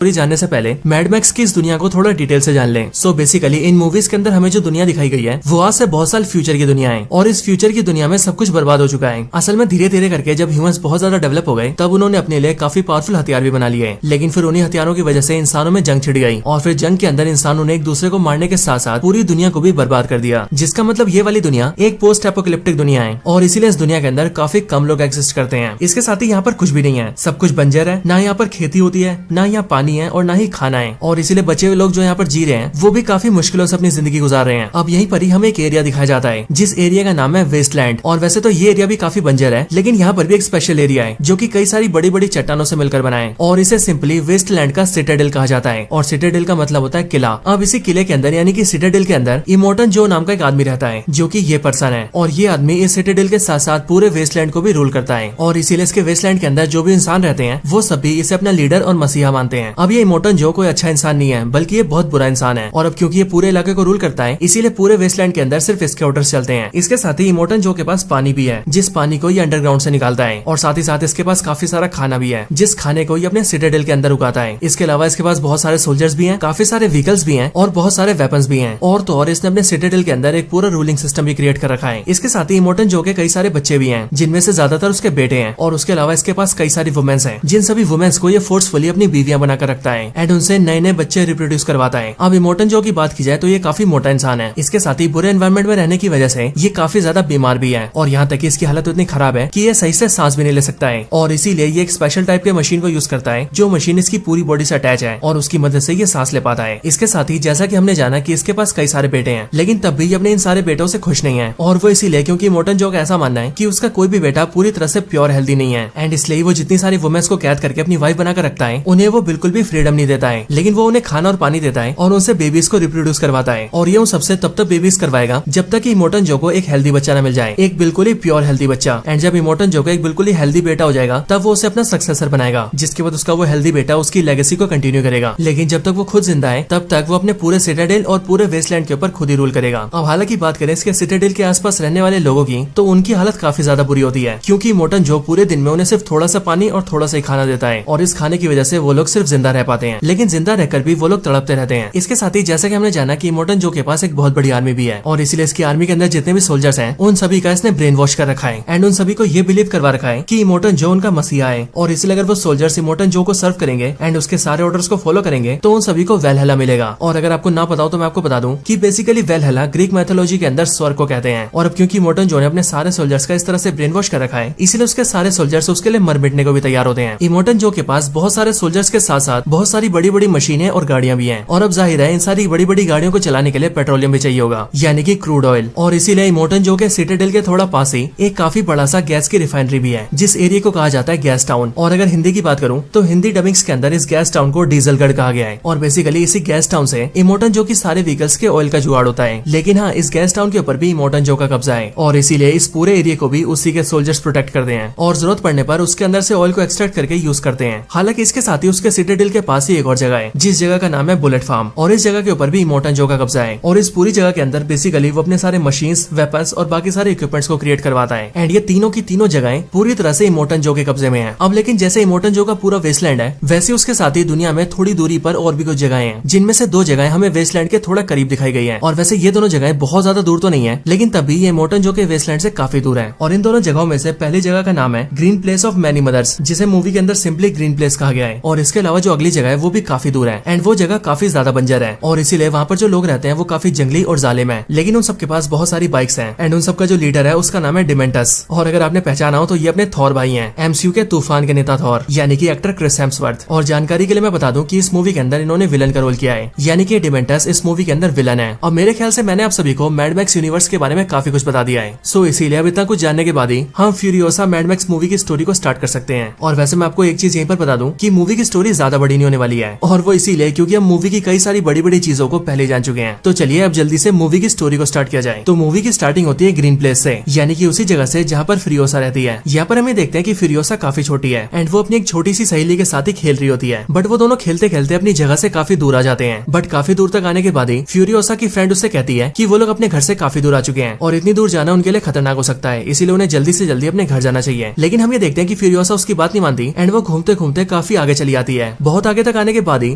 Story जानने से पहले मैड मैक्स की इस दुनिया को थोड़ा डिटेल से जान लें। सो बेसिकली इन मूवीज के अंदर हमें जो दुनिया दिखाई गई है वो आज से बहुत साल फ्यूचर की दुनिया है और इस फ्यूचर की दुनिया में सब कुछ बर्बाद हो चुका है। असल में धीरे धीरे करके जब ह्यूमंस बहुत ज्यादा डेवलप हो गए तब उन्होंने अपने लिए काफी पावरफुल हथियार भी बना लिए, लेकिन फिर उन्हीं हथियारों की वजह से इंसानों में जंग छिड़ गई और फिर जंग के अंदर इंसानों ने एक दूसरे को मारने के साथ साथ पूरी दुनिया को भी बर्बाद कर दिया, जिसका मतलब ये वाली दुनिया एक पोस्ट एपोकलिप्टिक दुनिया है और इसीलिए इस दुनिया के अंदर काफी कम लोग एग्जिस्ट करते हैं। इसके साथ ही यहाँ पर कुछ भी नहीं है, सब कुछ बंजर है, ना यहाँ पर खेती होती है, ना यहाँ पानी है और ना ही खाना है और इसीलिए बचे हुए लोग जो यहाँ पर जी रहे हैं वो भी काफी मुश्किलों से अपनी जिंदगी गुजार रहे हैं। अब यहीं पर ही हमें एक एरिया दिखाया जाता है जिस एरिया का नाम है वेस्टलैंड। और वैसे तो ये एरिया भी काफी बंजर है, लेकिन यहाँ पर भी एक स्पेशल एरिया है जो कि कई सारी बड़ी बड़ी चट्टानों से मिलकर बना है और इसे सिंपली वेस्टलैंड का सिटाडेल कहा जाता है और सिटाडेल का मतलब होता है किला। अब इसी किले के अंदर यानी कि सिटाडेल के अंदर इमोर्टन जो नाम का एक आदमी रहता है जो कि ये पर्सन है और ये आदमी इस सिटाडेल के साथ साथ पूरे वेस्टलैंड को भी रूल करता है और इसीलिए इसके वेस्टलैंड के अंदर जो भी इंसान रहते हैं वो सभी इसे अपना लीडर और मसीहा मानते हैं। अब ये इमोर्टन जो कोई अच्छा इंसान नहीं है बल्कि ये बहुत बुरा इंसान है और अब क्योंकि ये पूरे इलाके को रूल करता है इसीलिए पूरे वेस्टलैंड के अंदर सिर्फ इसके ऑर्डर्स चलते हैं। इसके साथ ही इमोर्टन जो के पास पानी भी है जिस पानी को ये अंडरग्राउंड से निकालता है और साथ ही साथ इसके पास काफी सारा खाना भी है जिस खाने को ये अपने सिटाडेल के अंदर उगाता है। इसके अलावा इसके पास बहुत सारे सोल्जर्स भी हैं, काफी सारे व्हीकल्स भी हैं और बहुत सारे वेपन्स भी हैं और तो और इसने अपने सिटाडेल के अंदर एक पूरा रूलिंग सिस्टम भी क्रिएट कर रखा है। इसके साथ ही इमोर्टन जो के कई सारे बच्चे भी हैं जिनमें से ज्यादातर उसके बेटे हैं और उसके अलावा इसके पास कई सारी वुमेन्स हैं जिन सभी वुमेन्स को ये फोर्सफुली अपनी बीवियां बनाकर रखता है एंड उनसे नए नए बच्चे रिप्रोड्यूस करवाता है। अब इमोर्टन जो की बात की जाए तो ये काफी मोटा इंसान है। इसके साथ ही बुरे एनवायरमेंट में रहने की वजह से ये काफी ज्यादा बीमार भी है और यहाँ तक कि इसकी हालत इतनी खराब है कि ये सही से सांस भी नहीं ले सकता है और इसीलिए ये एक स्पेशल टाइप के मशीन को यूज करता है जो मशीन इसकी पूरी बॉडी से अटैच है और उसकी मदद से ये सांस ले पाता है। इसके साथ ही जैसा कि हमने जाना कि इसके पास कई सारे बेटे हैं लेकिन तब भी ये अपने इन सारे बेटों से खुश नहीं है और वो इसीलिए क्योंकि इमोर्टन जो का ऐसा मानना है कि उसका कोई भी बेटा पूरी तरह से प्योर हेल्दी नहीं है एंड इसलिए वो जितनी सारी वुमेन्स को कैद करके अपनी वाइफ बनाकर रखता है उन्हें वो बिल्कुल भी फ्रीडम नहीं देता है, लेकिन वो उन्हें खाना और पानी देता है और उनसे बेबीज को रिप्रोड्यूस करवाता है और ये उन सबसे तब तक बेबीज करवाएगा जब तक इमोर्टन जो को एक हेल्दी बच्चा न मिल जाए, एक बिल्कुल ही प्योर हेल्दी बच्चा। एंड जब इमोर्टन जो को एक बिल्कुल ही हेल्दी बेटा हो जाएगा तब वो उसे अपना सक्सेसर बनाएगा जिसके बाद उसका वो हेल्दी बेटा उसकी लेगेसी को कंटिन्यू करेगा, लेकिन जब तक वो खुद जिंदा है तब तक वो अपने पूरे सिटाडेल और पूरे वेस्टलैंड के ऊपर खुद ही रूल करेगा। अब हालांकि बात करें इसके सिटाडेल के आसपास रहने वाले लोगों की तो उनकी हालत काफी ज्यादा बुरी होती है क्योंकि इमोर्टन जो पूरे दिन में उन्हें सिर्फ थोड़ा सा पानी और थोड़ा सा खाना देता है और इस खाने की वजह से वो लोग सिर्फ जिंदा रह पाते हैं, लेकिन जिंदा रहकर भी वो लोग तड़पते रहते हैं। इसके साथ ही जैसा कि हमने जाना कि इमोर्टन जो के पास एक बहुत बड़ी आर्मी भी है और इसीलिए इसकी आर्मी के अंदर जितने भी सोल्जर्स हैं उन सभी का इसने ब्रेन वॉश कर रखा है एंड उन सभी को ये बिलीव करवा रखा है कि इमोर्टन जो उनका मसीहा है और इसलिए अगर वो सोल्जर्स इमोर्टन जो को सर्व करेंगे एंड उसके सारे ऑर्डर्स को फॉलो करेंगे तो उन सभी को वेलहला मिलेगा। और अगर आपको ना पता हो तो मैं आपको बता दूं कि बेसिकली वेलहला ग्रीक मैथोलॉजी के अंदर स्वर्ग को कहते हैं और अब क्योंकि इमोर्टन जो ने अपने सारे सोल्जर्स का इस तरह से ब्रेन वॉश कर रखा है इसीलिए उसके सारे सोल्जर्स उसके लिए मर मिटने को भी तैयार होते हैं। इमोर्टन जो के पास बहुत सारे सोल्जर्स के साथ साथ बहुत सारी बड़ी बड़ी मशीनें और गाड़ियां भी हैं और अब जाहिर है इन सारी बड़ी बड़ी गाड़ियों को चलाने के लिए पेट्रोलियम भी चाहिए होगा यानी कि क्रूड ऑयल, और इसीलिए इमोर्टन जो के सिटाडेल के थोड़ा पास ही एक काफी बड़ा सा गैस की रिफाइनरी भी है जिस एरिया को कहा जाता है गैस टाउन। और अगर हिंदी की बात करूं तो हिंदी डबिंग्स के अंदर इस गैस टाउन को डीजलगढ़ कहा गया है और बेसिकली इसी गैस टाउन से इमोर्टन जो की सारे व्हीकल्स के ऑयल का जुगाड़ होता है। लेकिन हाँ, इस गैस टाउन के ऊपर भी इमोर्टन जो का कब्जा है और इसीलिए इस पूरे एरिया को भी उसी के सोल्जर्स प्रोटेक्ट करते हैं और जरूरत पड़ने पर उसके अंदर से ऑयल को एक्सट्रैक्ट करके यूज करते हैं। हालांकि इसके साथ ही उसके सिटाडेल के पास ही एक और जगह है जिस जगह का नाम है बुलेट फार्म और इस जगह के ऊपर भी इमोर्टन जो का कब्जा है और इस पूरी जगह के अंदर बेसिकली वो अपने सारे मशीन्स, वेपन्स और बाकी सारे इक्विपमेंट्स को क्रिएट करवाता है एंड ये तीनों की तीनों जगहें पूरी तरह से इमोर्टन जो के कब्जे में है। अब लेकिन जैसे इमोर्टन जो का पूरा वेस्टलैंड है वैसे उसके साथ ही दुनिया में थोड़ी दूरी पर और भी कुछ जगहें हैं जिनमें से दो जगहें हमें वेस्टलैंड के थोड़ा करीब दिखाई गई है और वैसे ये दोनों जगहें बहुत ज्यादा दूर तो नहीं है लेकिन तभी ये इमोर्टन जो के वेस्टलैंड से काफी दूर है। और इन दोनों जगहों में से पहली जगह का नाम है green place of many mothers जिसे मूवी के अंदर सिंपली ग्रीन प्लेस कहा गया है और इसके अलावा जो अगली जगह है वो भी काफी दूर है एंड वो जगह काफी ज्यादा बंजर है और इसीलिए वहाँ पर जो लोग रहते हैं वो काफी जंगली और जालिम है, लेकिन उन सबके पास बहुत सारी बाइक्स हैं एंड उन सबका जो लीडर है उसका नाम है डिमेंटस। और अगर आपने पहचाना हो तो ये अपने थॉर भाई हैं, एमसीयू के तूफान के नेता थॉर यानी कि एक्टर क्रिस हेम्सवर्थ। और जानकारी के लिए मैं बता दूं कि इस मूवी के अंदर इन्होंने विलन का रोल किया है यानी कि डिमेंटस इस मूवी के अंदर विलन है। और मेरे ख्याल से मैंने आप सभी को मैड मैक्स यूनिवर्स के बारे में काफी कुछ बता दिया है, सो इसीलिए अब इतना कुछ जानने के बाद ही हम फ्यूरियोसा मैड मैक्स मूवी की स्टोरी को स्टार्ट कर सकते हैं। और वैसे मैं आपको एक चीज यहीं पर बता दूं कि मूवी की स्टोरी ज्यादा बड़ी नहीं होने वाली है और वो इसीलिए क्योंकि हम मूवी की कई सारी बड़ी बड़ी चीजों को पहले जान चुके हैं। तो चलिए अब जल्दी से मूवी की स्टोरी को स्टार्ट किया जाए। तो मूवी की स्टार्टिंग होती है ग्रीन प्लेस से यानी कि उसी जगह से जहाँ पर फ्यूरियोसा रहती है। यहाँ पर हमें देखते हैं कि फ्यूरियोसा काफी छोटी है एंड वो अपनी एक छोटी सी सहेली के साथ ही खेल रही होती है, बट वो दोनों खेलते खेलते अपनी जगह से काफी दूर आ जाते हैं। बट काफी दूर तक आने के बाद ही फ्यूरियोसा की फ्रेंड उससे कहती है कि वो लोग अपने घर से काफी दूर आ चुके हैं और इतनी दूर जाना उनके लिए खतरनाक हो सकता है, इसीलिए उन्हें जल्दी से जल्दी अपने घर जाना चाहिए। लेकिन हम ये देखते हैं कि फ्यूरियोसा उसकी बात नहीं मानती एंड वो घूमते घूमते काफी आगे चली आती है, बहुत आगे तक आने के बाद ही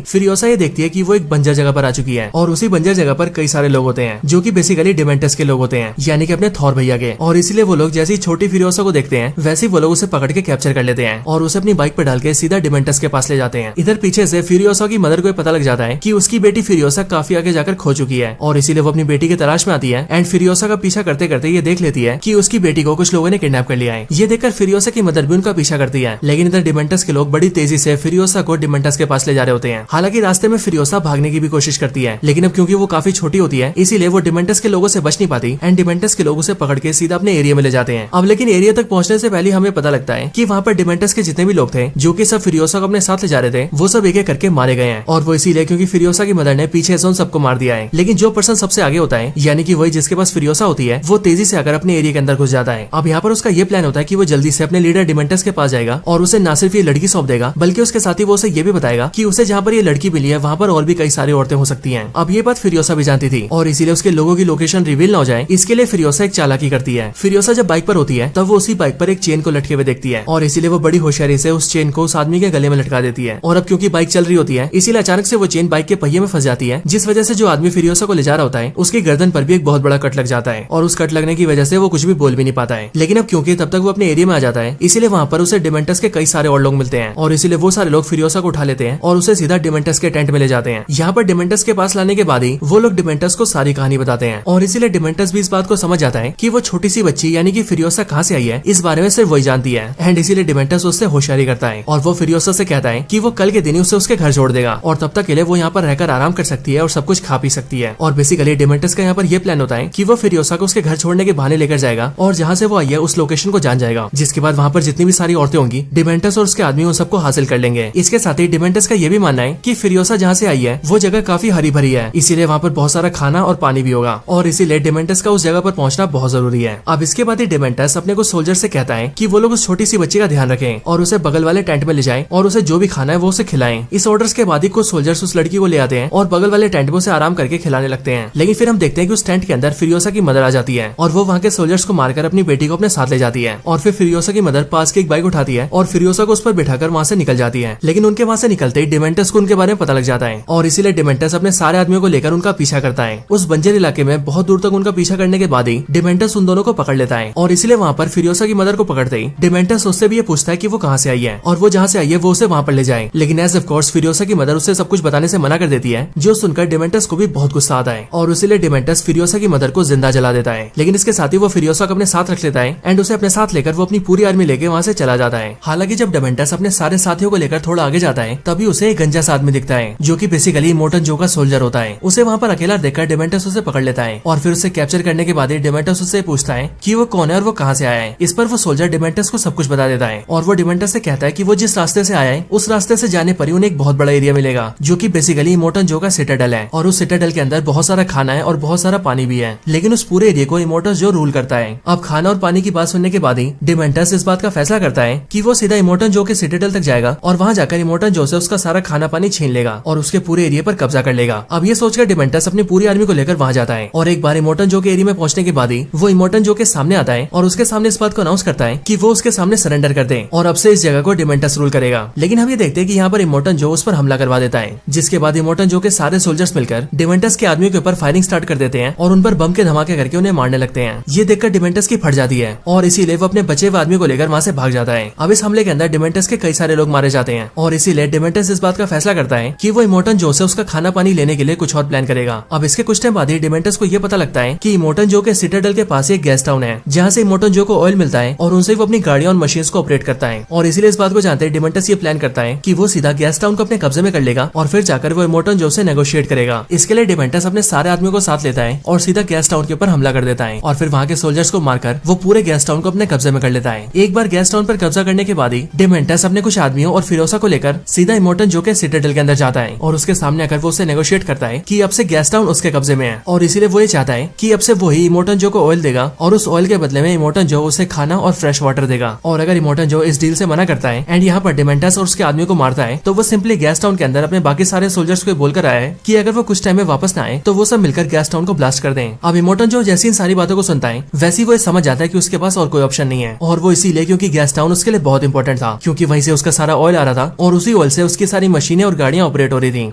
फ्यूरियोसा ये देखती है कि वो एक बंजर जगह पर आ चुकी है और उसी बंजर जगह पर कई सारे लोग होते हैं जो कि बेसिकली डिमेंटस के लोग होते हैं, यानी कि अपने थॉर भैया के। और इसीलिए वो लोग जैसे ही छोटी फ्यूरियोसा को देखते हैं वैसे वो लोग उसे पकड़ के कैप्चर कर लेते हैं और उसे अपनी बाइक पर डाल के सीधा डिमेंटस के पास ले जाते हैं। इधर पीछे से फ्यूरियोसा की मदर को पता लग जाता है कि उसकी बेटी फ्यूरियोसा काफी आगे जाकर खो चुकी है और इसीलिए वो अपनी बेटी की तलाश में आती है एंड फ्यूरियोसा का पीछा करते करते ये देख लेती है कि उसकी बेटी को कुछ लोगों ने किडनैप कर लिया है। ये देखकर फ्यूरियोसा की मदर भी उनका पीछा करती है, लेकिन इधर डिमेंटस के लोग बड़ी तेजी से फ्यूरियोसा को डिमेंटस के पास ले जा रहे होते हैं। हालांकि रास्ते में फ्यूरियोसा भागने की भी कोशिश करती है, लेकिन अब क्योंकि वो काफी छोटी होती है इसीलिए वो डिमेंटस के लोगों से बच नहीं पाती एंड डिमेंटस के लोग उसे पकड़ के सीधा अपने एरिया में ले जाते हैं। अब लेकिन एरिया तक पहुंचने से पहले हमें पता लगता है कि वहाँ पर डिमेंटस के जितने भी लोग थे जो कि सब फ्यूरियोसा को अपने साथ ले जा रहे थे वो सब एक एक करके मारे गए हैं और वो इसीलिए क्योंकि फ्यूरियोसा की मदर ने पीछे से उन सबको मार दिया है। लेकिन जो पर्सन सबसे आगे होता है यानी कि वही जिसके पास फ्यूरियोसा होती है वो तेजी से आकर अपने एरिया के अंदर घुस जाता है। अब यहाँ पर उसका ये प्लान होता है कि वो जल्दी से अपने लीडर डिमेंटस के पास जाएगा और उसे न सिर्फ ये लड़की सौंप देगा बल्कि उसके साथ ही वो उसे ये भी बताएगा कि उसे जहाँ पर ये लड़की मिली है वहाँ पर और भी कई सारी औरतें हो सकती हैं। अब ये बात फ्यूरियोसा भी जानती थी और इसीलिए उसके लोगों की लोकेशन रिवील न हो जाए इसके लिए फ्यूरियोसा एक चालाकी करती है। फ्यूरियोसा जब बाइक पर होती है तब वो उसी बाइक पर एक चेन को लटके हुए देखती है और इसीलिए वो बड़ी होशियारी से उस चेन को उस आदमी के गले में लटका देती है। और अब क्योंकि बाइक चल रही होती है इसीलिए अचानक से वो चेन बाइक के पहिए में फंस जाती है, जिस वजह से जो आदमी फ्यूरियोसा को ले जा रहा होता है उसकी गर्दन पर भी एक बहुत बड़ा कट लग जाता है और उस कट लगने की वजह से वो कुछ भी बोल भी नहीं पाता है। लेकिन अब क्योंकि तब तक वो अपने एरिया में आ जाता है इसीलिए वहाँ पर उसे डिमेंटस के कई सारे और लोग मिलते हैं और इसीलिए वो सारे लोग फ्यूरियोसा को उठा लेते हैं और उसे सीधा डिमेंटस के टेंट में ले जाते हैं। यहाँ पर डिमेंटस के पास लाने के बाद ही वो लोग डिमेंटस को सारी कहानी बताते हैं और इसीलिए डिमेंटस भी इस बात को समझ जाता है कि वो छोटी सी बच्ची यानी कि फ्यूरियोसा कहाँ से आई है इस बारे में सिर्फ वही जानती है एंड इसीलिए डिमेंटस उससे होशियारी करता है और वो फ्यूरियोसा से कहता है कि वो कल के दिन उसे उसके घर छोड़ देगा और तब तक के लिए वो यहाँ पर रहकर आराम कर सकती है और सब कुछ खा पी सकती है। और बेसिकली डिमेंटस का यहाँ पर ये प्लान होता है कि वो फ्यूरियोसा को उसके घर छोड़ने के बहाने लेकर जाएगा और जहाँ से वो आई है उस लोकेशन को जान जाएगा, जिसके बाद वहाँ पर जितनी भी सारी औरतें होंगी डिमेंटस और उसके आदमी उन सबको हासिल कर लेंगे। इसके साथ ही डिमेंटस का ये भी मानना है कि फ्यूरियोसा जहाँ से आई है वो जगह काफी हरी भरी है, इसीलिए वहाँ पर बहुत सारा खाना और पानी भी होगा और इसीलिए डिमेंटस का उस जगह पर पहुंचना बहुत जरूरी है। अब इसके बाद ही डिमेंटस अपने कुछ सोल्जर से कहता है कि वो लोग उस छोटी सी बच्ची का ध्यान रखें और उसे बगल वाले टेंट में ले जाएं और उसे जो भी खाना है वो उसे खिलाएं। इस ऑर्डर्स के बाद ही कुछ सोल्जर्स उस लड़की को ले आते हैं और बगल वाले टेंट में उसे आराम करके खिलाने लगते हैं। लेकिन फिर हम देखते हैं कि उस टेंट के अंदर फ्यूरियोसा की मदर आ जाती है और वो वहाँ के सोल्जर्स को मारकर अपनी बेटी को अपने साथ ले जाती है और फिर फ्यूरियोसा की मदर पास की एक बाइक उठाती है और फ्यूरियोसा को उस पर बिठाकर वहाँ से निकल जाती है। लेकिन उनके वहाँ से निकलते ही डिमेंटस को उनके बारे में पता लग जाता है और इसीलिए डिमेंटस अपने सारे आदमियों को लेकर उनका पीछा करता है। उस बंजर इलाके में बहुत दूर तक उनका पीछा करने के बाद ही डिमेंटस उन दोनों को पकड़ लेता है और इसीलिए वहाँ पर फ्यूरियोसा की मदर को पकड़ते ही डिमेंटस उससे भी ये पूछता है कि वो कहाँ से आई है और वो जहाँ से आई है वो उसे वहाँ पर ले जाए। लेकिन एज ऑफ कोर्स फ्यूरियोसा की मदर उससे सब कुछ बताने से मना कर देती है, जो सुनकर डिमेंटस को भी बहुत गुस्सा आता है और इसीलिए डिमेंटस फ्यूरियोसा की मदर को जिंदा जला देता है। लेकिन इसके साथ ही वो फ्यूरियोसा को अपने साथ रख लेता है एंड उसे अपने साथ लेकर वो अपनी पूरी आर्मी लेके वहाँ से चला जाता है। हालांकि जब डिमेंटस अपने सारे साथियों को लेकर थोड़ा आगे जाता है तभी उसे एक गंजा सा आदमी दिखता है जो कि बेसिकली इमोर्टल जो का सोल्जर होता है। उसे वहाँ पर अकेला देखकर डिमेंटस उसे पकड़ लेता है और फिर उसे कैप्चर करने के बाद डिमेंटस उससे पूछता है कि वो कौन है और वो कहाँ से आया है। इस पर वो सोल्जर डिमेंटस को सब कुछ बता देता है और वो डिमेंटस से कहता है कि वो जिस रास्ते से आया है उस रास्ते से जाने पर ही उन्हें एक बहुत बड़ा एरिया मिलेगा जो कि बेसिकली इमोर्टल जो का सिटाडेल है और उस सिटाडेल के अंदर बहुत सारा खाना है और बहुत सारा पानी भी है, लेकिन उस पूरे एरिया को इमोर्टल जो रूल करता है। अब खाना और पानी की बात सुनने के बाद ही डिमेंटस इस बात का फैसला करता है कि वो सीधा इमोर्टल जो के सिटाडेल तक जाएगा और वहाँ जाकर इमोर्टल जो से उसका सारा खाना पानी छीन लेगा और उसके पूरे एरिया पर कब्जा कर लेगा। अब ये सोचकर डिमेंटस अपनी पूरी आर्मी को लेकर वहाँ जाता है और एक बार इमोर्टल जो के एरिया में पहुंचने के बाद ही वो इमोर्टल जो के सामने आता है और उसके सामने इस बात को अनाउंस करता है कि वो उसके सामने सरेंडर कर दे और अब से इस जगह को डिमेंटस रूल करेगा। लेकिन हम ये देखते हैं कि यहाँ पर इमोर्टल जो उस पर हमला करवा देता है, जिसके बाद इमोर्टल जो के सारे सोल्जर्स मिलकर डिमेंटस के आदमियों के ऊपर फायरिंग स्टार्ट कर देते हैं और उन पर बम के धमाके करके उन्हें मारने लगते हैं। ये देखकर डिमेंटस की फट जाती है और इसीलिए वो अपने बचे हुए आदमी को लेकर वहाँ से भाग जाता है। अब इस हमले के अंदर डिमेंटस के कई सारे लोग मारे जाते हैं और इसीलिए डिमेंटस इस बात का फैसला करता है कि वो इमोर्टल जो से उसका खाना पानी लेने के लिए कुछ और प्लान करेगा। अब इसके कुछ टाइम बाद ही डिमेंटस को ये पता लगता है कि इमोर्टल जो के सिटाडेल के पास एक गैस टाउन है जहाँ से इमोर्टल जो को ऑयल मिलता है और उनसे वो अपनी गाड़ियां और मशीन्स को ऑपरेट करता है और इसीलिए इस बात को जानते हैं डिमेंटस ये प्लान करता है कि वो सीधा गैस टाउन को अपने कब्जे में कर लेगा और फिर जाकर वो इमोर्टल जो से नेगोशिएट करेगा। इसके लिए डिमेंटस अपने सारे आदमियों को साथ लेता है और सीधा गैस टाउन के ऊपर हमला कर देता है और फिर वहाँ के सोल्जर्स को मारकर वो पूरे गैस टाउन को अपने कब्जे में कर लेता है। एक बार गैस टाउन पर कब्जा करने के बाद ही डिमेंटस अपने कुछ आदमियों और फ्यूरियोसा को लेकर सीधा इमोर्टल जो के सिटाडेल के अंदर जाता है और उसके सामने आकर वो उसे नेगोशिएट करता है कि अब से गैस टाउन उसके कब्जे में है और इसीलिए वो ये चाहता है कि अब से वो ही इमोर्टल जो को ऑयल देगा और उस ऑयल के बदले में इमोर्टल जो उसे खाना और फ्रेश वाटर देगा। और अगर इमोर्टल जो इस डील से मना करता है एंड यहाँ पर डिमेंटस और उसके आदमी को मारता है तो वो सिंपली गैस टाउन के अंदर अपने बाकी सारे सोल्जर्स को बोलकर आया है कि अगर वो कुछ टाइम में वापस न आए तो वो सब मिलकर गैस टाउन को ब्लास्ट कर दें। अब इमोर्टल जो जैसी इन सारी बातों को सुनता है वैसी वो समझ जाता है कि उसके पास और कोई ऑप्शन नहीं है और वो इसीलिए क्योंकि गैस टाउन उसके लिए बहुत इंपॉर्टेंट था क्योंकि वहीं से उसका सारा ऑयल आ रहा था और उसी ऑयल से उसकी सारी मशीनें और गाड़ियां ऑपरेट हो रही थी।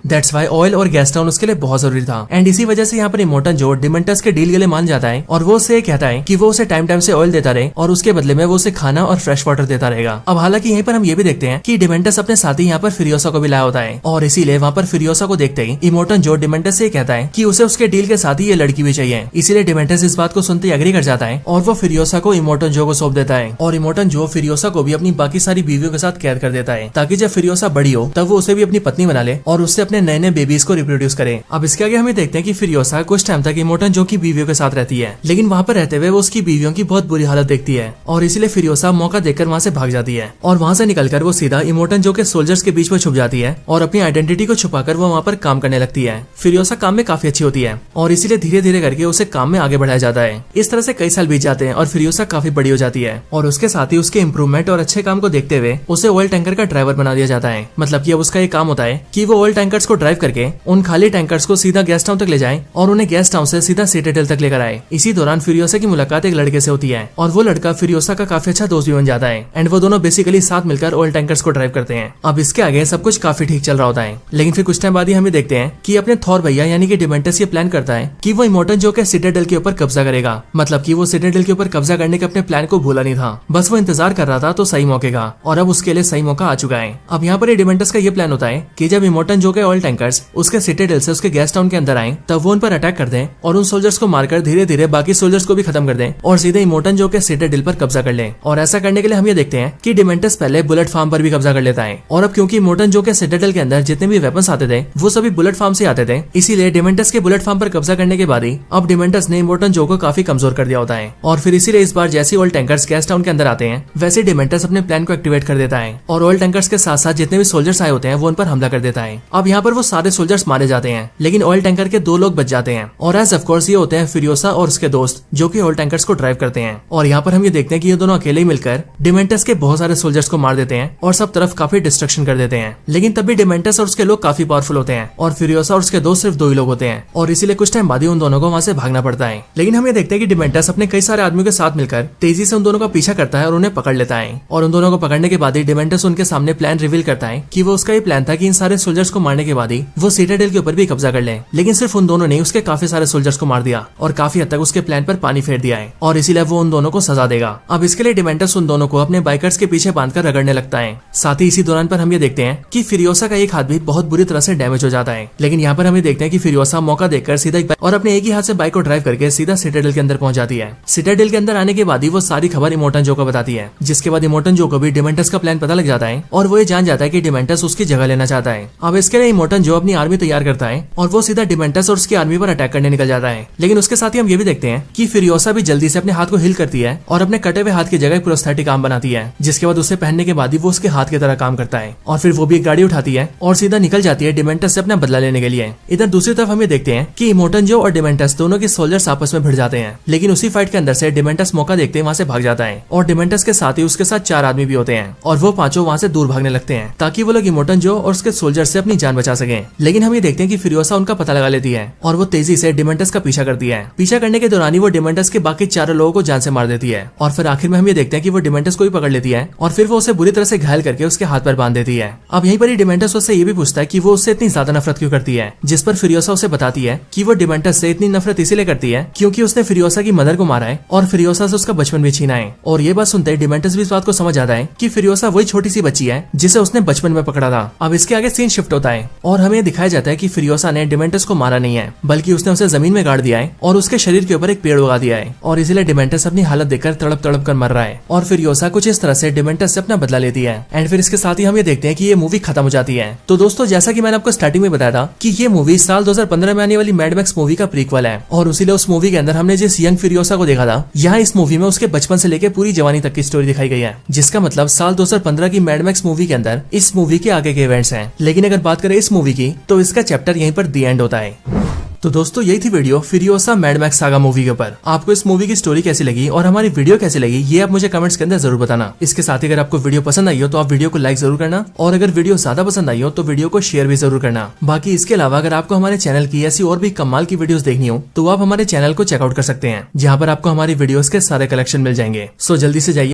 दैट्स वाई ऑयल और गैस टाउन उसके लिए बहुत जरूरी था। एंड इसी वजह से यहाँ पर इमोर्टन जो डिमेंटस के डील के लिए मान जाता है और वो उससे कहता है कि वो उसे टाइम टाइम से ऑयल देता रहे और उसके बदले में वो उसे खाना और फ्रेश वाटर देता रहेगा। अब हालांकि यहीं पर हम ये भी देखते हैं कि डिमेंटस अपने साथी यहाँ पर फिरियोसा को भी लाया होता है और इसीलिए वहाँ पर फिरियोसा को देखते ही इमोर्टन जो डिमेंटस से कहता है कि उसे उसके डील के साथ ही ये लड़की भी चाहिए। इसीलिए डिमेंटस इस बात को सुनते ही एग्री कर जाता है और वो फिरियोसा को इमोर्टन जो को सौंप देता है और इमोर्टन जो फिरियोसा को भी अपनी बाकी सारी बीवियों के साथ कैद कर देता है ताकि जब फिरियोसा बड़ी हो तब वो उसे भी अपनी पत्नी बना ले और उससे अपने नए नए बेबीज को रिप्रोड्यूस करे। अब इसके आगे हमें देखते हैं कि फिरियोसा कुछ टाइम तक इमोर्टन जो की बीवियों के साथ रहती है, लेकिन वहाँ पर रहते हुए वो उसकी बीवियों की बहुत बुरी हालत देखती है और इसीलिए फिरियोसा मौका देखकर वहाँ से भाग जाती है और वहाँ से निकलकर वो सीधा इमोर्टन जो के सोल्जर्स के बीच में छुप जाती है और अपनी आइडेंटिटी को छुपाकर वो वहाँ पर काम करने लगती है। फिरियोसा काम में काफी अच्छी होती है और इसीलिए धीरे धीरे करके उसे काम में आगे बढ़ाया जाता है। इस तरह से कई साल बीत जाते हैं और फिरियोसा काफी बड़ी हो जाती है और उसके साथ ही उसके इम्प्रूवमेंट और अच्छे काम को देखते हुए उसे ऑयल टैंकर का ड्राइवर बना दिया जाता है। मतलब कि अब उसका ये काम होता है कि वो ऑयल टैंकर्स को ड्राइव करके उन खाली टैंकर्स को सीधा गैस टाउन तक ले जाए और उन्हें गैस टाउन से सीधा सिटाडेल तक लेकर आए। इसी दौरान फिरियोसा की मुलाकात एक लड़के से होती है और वो लड़का फिरियोसा का काफी अच्छा दोस्त भी बन जाता है एंड वो दोनों बेसिकली साथ मिलकर ऑयल टैंकर्स को ड्राइव करते हैं। अब इसके आगे सब कुछ काफी ठीक चल रहा होता है, लेकिन फिर कुछ टाइम बाद ही हमें देखते हैं कि अपने थॉर भैया यानी कि डिमेंटस ये प्लान करता है कि वो इमोर्टन जो के सिटाडेल के ऊपर कब्जा करेगा। मतलब कि वो सिटाडेल के ऊपर कब्जा करने के अपने प्लान को भूला नहीं था, बस वो इंतजार कर रहा था तो सही मौके का और अब उसके लिए सही मौका आ चुका है। अब यहाँ पर ये डिमेंटस का ये प्लान होता है कि जब इमोर्टन जो के ऑयल टैंकर्स उसके सिटाडेल से उसके गैस टाउन के अंदर आए तब वो उन पर अटैक कर दें और उन सोल्जर्स को मारकर धीरे धीरे बाकी सोल्जर्स को भी खत्म कर दें और सीधे इमोर्टन जो के सिटाडेल पर कब्जा कर ले। और ऐसा करने के लिए हम ये देखते हैं कि डिमेंटस पहले बुलेट फार्म पर भी कब्जा कर लेता है और अब क्योंकि इमोर्टन जो के सिटाडेल के अंदर जितने भी वेपन्स आते थे वो सभी बुलेट फार्म से आते थे, इसीलिए डिमेंटस के बुलेट फार्म पर कब्जा करने के बाद ही अब डिमेंटस ने इमोर्टन जो को काफी कमजोर कर दिया होता है और फिर इसीलिए इस बार जैसे ऑयल टैंकर्स गैस टाउन के अंदर आते हैं वैसे डिमेंटस अपने प्लान को एक्टिवेट कर देता है और ऑयल टैंकर्स के साथ साथ जितने भी सोल्जर्स आए होते हैं वो उन पर हमला कर देता है। अब यहाँ पर वो सारे सोल्जर्स मारे जाते हैं लेकिन ऑयल टैंकर के 2 लोग बच जाते हैं और एज ऑफ कोर्स ये होते हैं फिरियोसा और उसके दोस्त जो कि ऑयल टैंकर्स को ड्राइव करते हैं। और यहाँ पर हम ये देखते हैं कि ये दोनों अकेले ही मिलकर डिमेंटस के बहुत सारे सोल्जर्स को मार देते हैं और सब तरफ काफी डिस्ट्रक्शन कर देते हैं। लेकिन तब भी डिमेंटस और उसके लोग काफी पावरफुल होते हैं और फिरियोसा और उसके दोस्त सिर्फ 2 ही लोग होते हैं और इसीलिए कुछ टाइम बाद ही उन दोनों को वहाँ से भागना पड़ता है। लेकिन हम ये देखते हैं कि डिमेंटस अपने कई सारे आदमियों के साथ मिलकर तेजी से उन दोनों का पीछा करता है और उन्हें पकड़ लेता है और उन दोनों को पकड़ने के बाद ही डिमेंटस उनके सामने प्लान रिवील करता है कि वो उसका ये प्लान था कि इन सारे सोल्जर्स को मारने के बाद ही वो सिटाडेल के ऊपर भी कब्जा कर ले। लेकिन सिर्फ उन दोनों ने उसके काफी सारे सोल्जर्स को मार दिया और काफी हद तक उसके प्लान पर पानी फेर दिया है और इसीलिए वो उन दोनों को सजा देगा। अब इसके लिए डिमेंटस उन दोनों को अपने बाइकर्स के पीछे बांधकर रगड़ने लगता है। साथ ही इसी दौरान पर हम ये देखते हैं कि फिरियोसा का एक हाथ भी बहुत बुरी तरह से डैमेज हो जाता है। लेकिन यहाँ पर हमें देखते हैं कि फिरियोसा मौका देखकर सीधा और अपने एक ही हाथ से बाइक को ड्राइव करके सीधा सिटाडेल के अंदर पहुंच जाती है। सिटाडेल के अंदर आने के बाद ही वो सारी खबर इमोर्टन जो को बताती है, जिसके बाद इमोर्टन जो को भी डिमेंटस का प्लान पता लग जाता है और वो ये जान जाता है कि डिमेंटस उसकी जगह लेना चाहता है। अब इसके लिए इमोर्टन जो अपनी आर्मी तैयार करता है और वो सीधा डिमेंटस और उसकी आर्मी पर अटैक करने निकल जाता है। लेकिन उसके साथ ही हम ये भी देखते हैं कि फिरियोसा भी जल्दी से अपने हाथ को हिल करती है और अपने कटे हुए हाथ की जगह प्रोस्थेटिक आर्म बनाती है, जिसके बाद उसे पहनने के बाद ही वो उसके हाथ की तरह काम करता है और फिर वो भी एक गाड़ी उठाती है और सीधा निकल जाती है डिमेंटस से अपना बदला लेने के लिए। इधर दूसरी तरफ हम ये देखते हैं कि इमोर्टन जो और डिमेंटस दोनों के सोल्जर्स आपस में भिड़ जाते हैं। लेकिन उसी फाइट के अंदर से डिमेंटस मौका देखते वहाँ से भाग जाता है और डिमेंटस के साथ ही उसके साथ 4 आदमी भी होते हैं और वो पांचों वहाँ से दूर भागने लगते हैं ताकि वो लोग इमोर्टन जो और उसके सोल्जर से अपनी जान बचा सके। लेकिन हम ये देखते हैं कि फिरियोसा उनका पता लगा लेती है और वो तेजी से डिमेंटस का पीछा करती है। पीछा करने के दौरान ही वो डिमेंटस के बाकी 4 लोगों को जान से मार देती है और फिर आखिर में हम ये देखते हैं कि वो डिमेंटस को भी पकड़ लेती है और फिर वो उसे बुरी तरह से घायल करके उसके हाथ पर बांध देती है। अब यहीं पर ही डिमेंटस उससे ये भी पूछता है कि वो उससे इतनी ज्यादा नफरत क्यों करती है, जिस पर फिरियोसा उसे बताती है कि वो डिमेंटस से इतनी नफरत इसीलिए करती है क्योंकि उसने फिरियोसा की मदर को मारा है और फिरियोसा से उसका बचपन भी छीना है। और ये बात सुनते डिमेंटस भी इस बात को समझ आता है कि फिरियोसा वही छोटी सी बच्ची है जिसे उसने बचपन में पकड़ा था। अब इसके आगे सीन शिफ्ट होता है और हमें दिखाया जाता है कि फिरियोसा ने डिमेंटस को मारा नहीं है बल्कि उसने उसे जमीन में गाड़ दिया है और उसके शरीर के ऊपर एक पेड़ उगा दिया है और इसीलिए डिमेंटस अपनी हालत देखकर तड़प तड़प कर मर रहा है और फिरियोसा कुछ इस तरह से डिमेंटस से अपना बदला लेती है। एंड फिर इसके साथ ही हम ये देखते हैं कि ये मूवी खत्म हो जाती है। तो दोस्तों जैसा कि मैंने आपको स्टार्टिंग में बताया था कि ये मूवी साल 2015 में आने वाली मैड मैक्स मूवी का प्रीक्वल है और इसीलिए उस मूवी के अंदर हमने जिस यंग फिरियोसा को देखा था यहाँ इस मूवी में उसके बचपन से लेकर पूरी जवानी तक की स्टोरी दिखाई गई है, जिसका मतलब साल 2015 की मैड मैक्स मूवी के अंदर इस मूवी के आगे के इवेंट्स हैं। लेकिन अगर बात करें इस मूवी की तो इसका चैप्टर यहीं पर दी एंड होता है। तो दोस्तों यही थी video Furiosa mad max saga movie के ऊपर। आपको इस मूवी की स्टोरी कैसी लगी और हमारी वीडियो कैसी लगी ये आप मुझे कमेंट्स के अंदर जरूर बताना। इसके साथ ही अगर आपको वीडियो पसंद आई हो तो आप वीडियो को लाइक जरूर करना और अगर वीडियो ज्यादा पसंद आई हो तो वीडियो को शेयर भी जरूर करना। बाकी इसके अलावा अगर आपको हमारे चैनल की ऐसी और भी कमाल की वीडियोस देखनी हो तो आप हमारे चैनल को चेकआउट कर सकते हैं, जहाँ पर आपको हमारी वीडियोस के सारे कलेक्शन मिल जाएंगे। सो जल्दी से जाइए